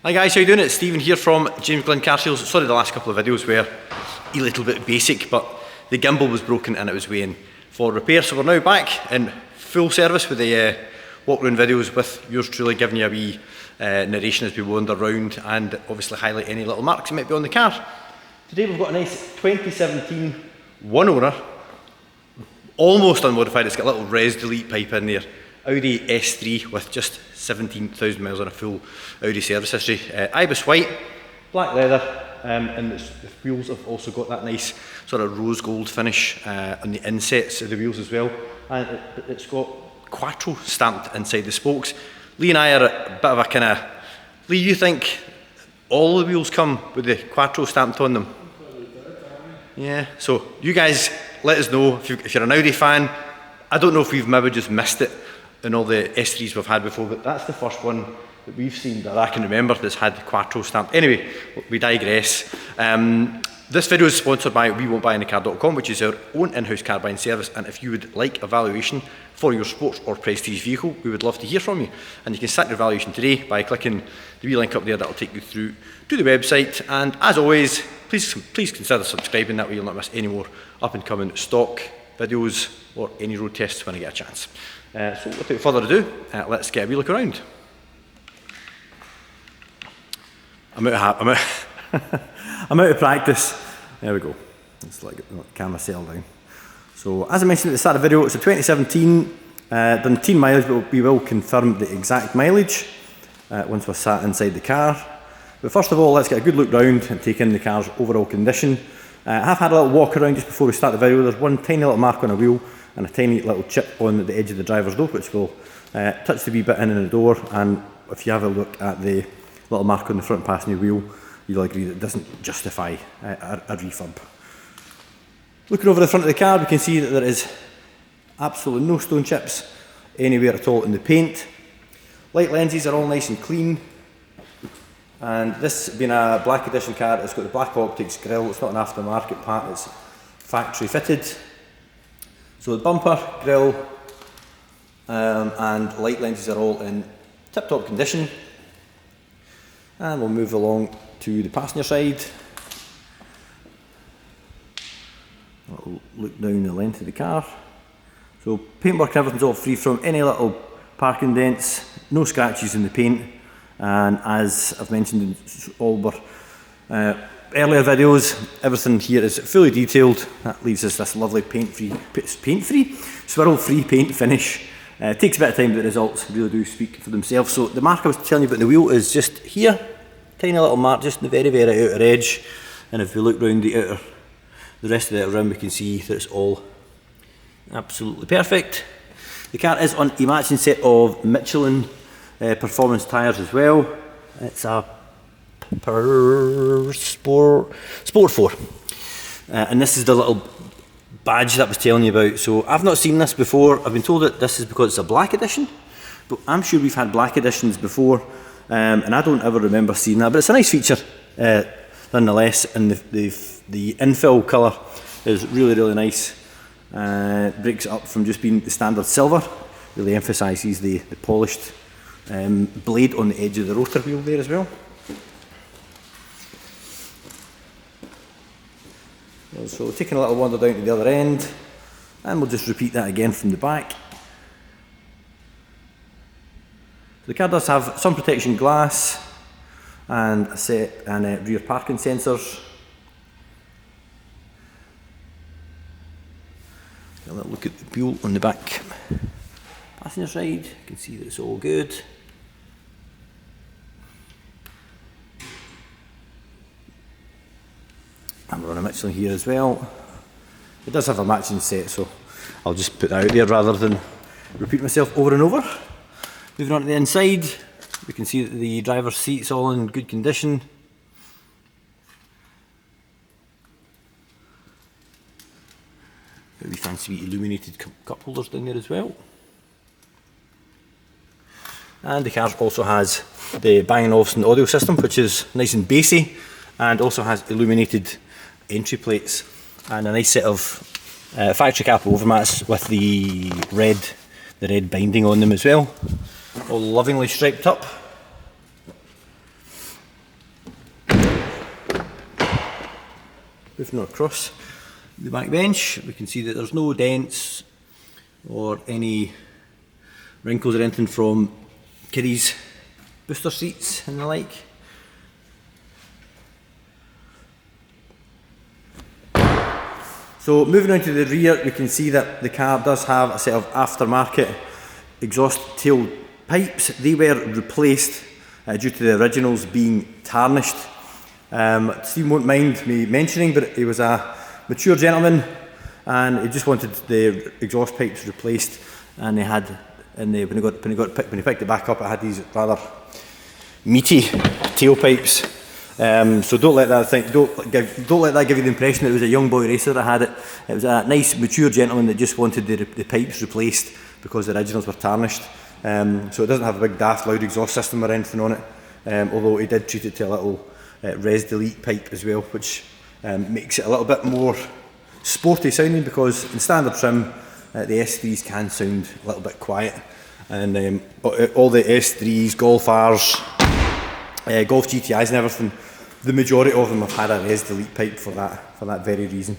Hi guys, how you doing? It's Stephen here from James Glen Car Sales. Sorry the last couple of videos were a little bit basic, but the gimbal was broken and it was waiting for repair. So we're now back in full service with the walk around videos with yours truly giving you a wee narration as we wander around and obviously highlight any little marks that might be on the car. Today we've got a nice 2017 one owner, almost unmodified. It's got a little res delete pipe in there. Audi S3 with just 17,000 miles on a full Audi service history. Ibis white, black leather, and the wheels have also got that nice sort of rose gold finish on the insets of the wheels as well. And it's got Quattro stamped inside the spokes. Lee and I are a bit of a kind of... Lee, you think all the wheels come with the Quattro stamped on them? Yeah, so you guys let us know if you're an Audi fan. I don't know if we've maybe just missed it in all the S3s we've had before, but that's the first one that we've seen that I can remember that's had the Quattro stamp. Anyway, we digress. This video is sponsored by WeWon'tBuyAnyCar.com, which is our own in-house car buying service, and if you would like a valuation for your sports or prestige vehicle, we would love to hear from you. And you can start your valuation today by clicking the wee link up there. That'll take you through to the website, and as always, please consider subscribing, that way you'll not miss any more up and coming stock videos or any road tests when I get a chance. So without further ado, let's get a wee look around. I'm out of practice. There we go. Let's let the camera settle down. So as I mentioned at the start of the video, it's a 2017, done 10 mileage, but we will confirm the exact mileage once we're sat inside the car. But first of all, let's get a good look round and take in the car's overall condition. I have had a little walk around just before we start the video. There's one tiny little mark on a wheel and a tiny little chip on the edge of the driver's door, which will touch the wee bit in the door. And if you have a look at the little mark on the front passenger wheel, you'll agree that it doesn't justify a refurb. Looking over the front of the car, we can see that there is absolutely no stone chips anywhere at all in the paint. Light lenses are all nice and clean. And this being a black edition car, it's got the black optics grille. It's not an aftermarket part, it's factory fitted. So the bumper, grille and light lenses are all in tip-top condition. And we'll move along to the passenger side. We'll look down the length of the car. So paintwork and everything's all free from any little parking dents, no scratches in the paint. And as I've mentioned in all our earlier videos, everything here is fully detailed. That leaves us this lovely swirl-free paint finish. It takes a bit of time, but the results really do speak for themselves. So the mark I was telling you about the wheel is just here, tiny little mark just in the very, very outer edge. And if we look round the rest of the outer rim, we can see that it's all absolutely perfect. The car is on a matching set of Michelin performance tyres as well. It's a Sport 4. And this is the little badge that I was telling you about. So I've not seen this before. I've been told that this is because it's a black edition, but I'm sure we've had black editions before, and I don't ever remember seeing that. But it's a nice feature nonetheless, and the infill colour is really, really nice. Breaks it up from just being the standard silver. Really emphasises the polished blade on the edge of the rotor wheel there as well. So taking a little wander down to the other end, and we'll just repeat that again from the back. The car does have sun protection glass and a set and rear parking sensors. Get a little look at the wheel on the back passenger side. You can see that it's all good. And we're on a Michelin here as well. It does have a matching set, so I'll just put that out there rather than repeat myself over and over. Moving on to the inside, we can see that the driver's seat's all in good condition. Got wee fancy illuminated cup holders down there as well. And the car also has the Bang & Olufsen audio system, which is nice and bassy, and also has illuminated entry plates and a nice set of factory cap overmats with the red binding on them as well, all lovingly striped up. moving across the back bench, we can see that there's no dents or any wrinkles or anything from kiddies' booster seats and the like. So moving on to the rear, we can see that the car does have a set of aftermarket exhaust tail pipes. They were replaced due to the originals being tarnished. Steve won't mind me mentioning, but he was a mature gentleman and he just wanted the exhaust pipes replaced, and when he picked it back up, it had these rather meaty tailpipes. So don't let that give you the impression that it was a young boy racer that had it. It was a nice mature gentleman that just wanted the pipes replaced because the originals were tarnished. So it doesn't have a big daft loud exhaust system or anything on it, although he did treat it to a little res delete pipe as well, which makes it a little bit more sporty sounding, because in standard trim the S3s can sound a little bit quiet, and all the S3s, Golf Rs, Golf GTIs and everything, the majority of them have had a res delete pipe for that very reason.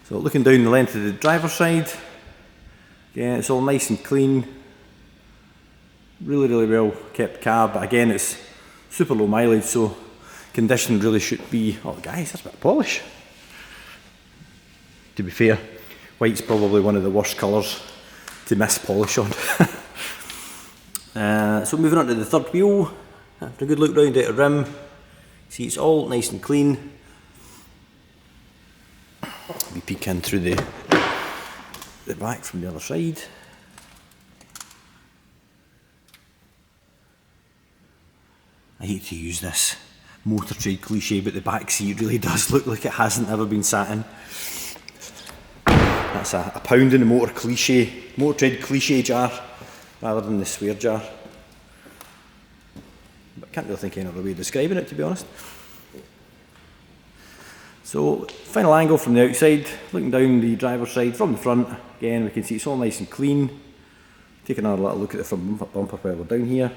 So looking down the length of the driver's side, yeah, it's all nice and clean, really well kept car, but again it's super low mileage, so condition really should be, oh guys, that's a bit of polish. To be fair, white's probably one of the worst colours to miss polish on. So moving on to the third wheel, after a good look round at the rim, see it's all nice and clean. We peek in through the back from the other side. I hate to use this motor trade cliche, but the back seat really does look like it hasn't ever been sat in. That's a pound in the motor trade cliche jar rather than the swear jar. But I can't really think of any other way of describing it, to be honest. So final angle from the outside, looking down the driver's side from the front, again we can see it's all nice and clean. Take another little look at the front bumper while we're down here.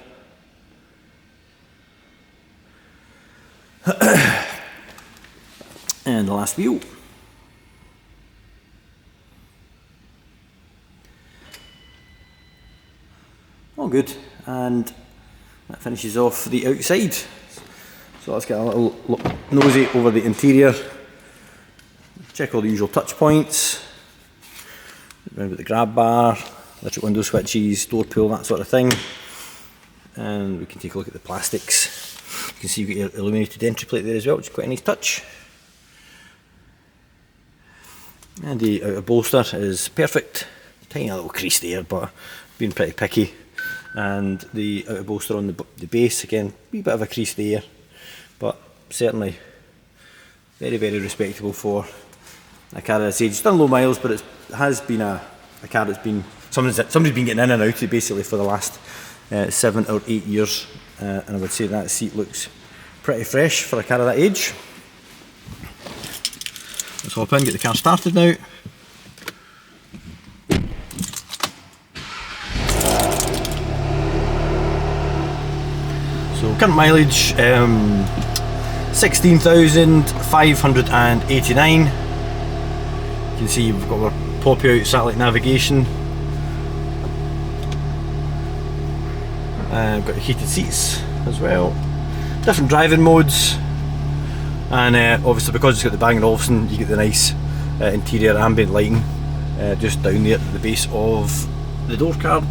And the last wheel. All good, and that finishes off the outside. So let's get a little nosy over the interior. Check all the usual touch points. Around with the grab bar, electric window switches, door pull, that sort of thing. And we can take a look at the plastics. You can see you've got your illuminated entry plate there as well, which is quite a nice touch. And the outer bolster is perfect. Tiny little crease there, but being pretty picky. And the outer bolster on the base, again, wee bit of a crease there, but certainly very respectable for a car at this age. It's done low miles, but it has been a car that's been, somebody's been getting in and out of basically for the last 7 or 8 years, and I would say that seat looks pretty fresh for a car of that age. Let's hop in, get the car started now. So current mileage 16,589. You can see we've got our poppy out satellite navigation. We've got heated seats as well. Different driving modes, and obviously because it's got the Bang & Olufsen, you get the nice interior ambient lighting just down there at the base of the door card.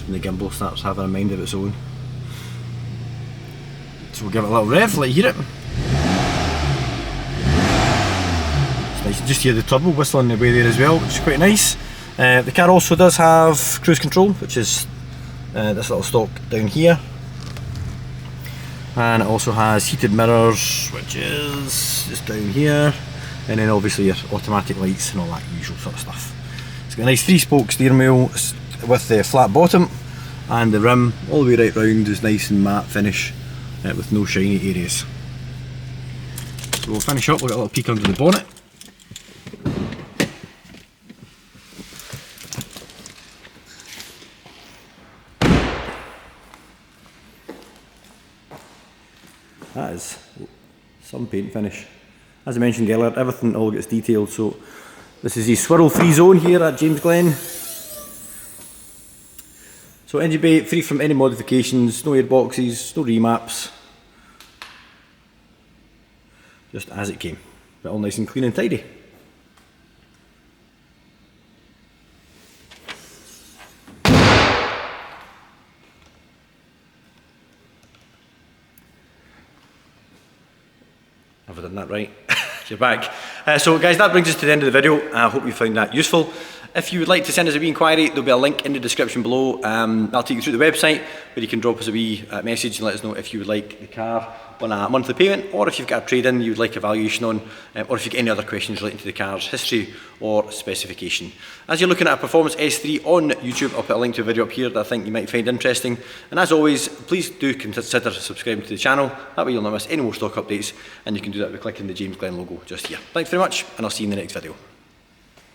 When the gimbal starts having a mind of its own. So we'll give it a little rev, let you hear it. It's nice to just hear the turbo whistling away there as well, which is quite nice. The car also does have cruise control, which is this little stalk down here. And it also has heated mirrors, which is just down here. And then obviously your automatic lights and all that usual sort of stuff. It's got a nice 3-spoke steering wheel with the flat bottom, and the rim all the way right round is nice and matte finish with no shiny areas. So we'll finish up, we'll get a little peek under the bonnet. some paint finish. As I mentioned earlier, everything all gets detailed, so this is a swirl-free zone here at James Glen. So engine bay free from any modifications, no airboxes, no remaps. Just as it came, but all nice and clean and tidy. Have I done that right? You're back. So guys, that brings us to the end of the video. I hope you found that useful. If you would like to send us a wee inquiry, there'll be a link in the description below. I'll take you through the website where you can drop us a wee message and let us know if you would like the car on a monthly payment, or if you've got a trade-in you would like a valuation on, or if you've got any other questions relating to the car's history or specification. As you're looking at a Performance S3 on YouTube, I'll put a link to a video up here that I think you might find interesting. And as always, please do consider subscribing to the channel. That way you'll not miss any more stock updates, and you can do that by clicking the James Glen logo just here. Thanks very much, and I'll see you in the next video.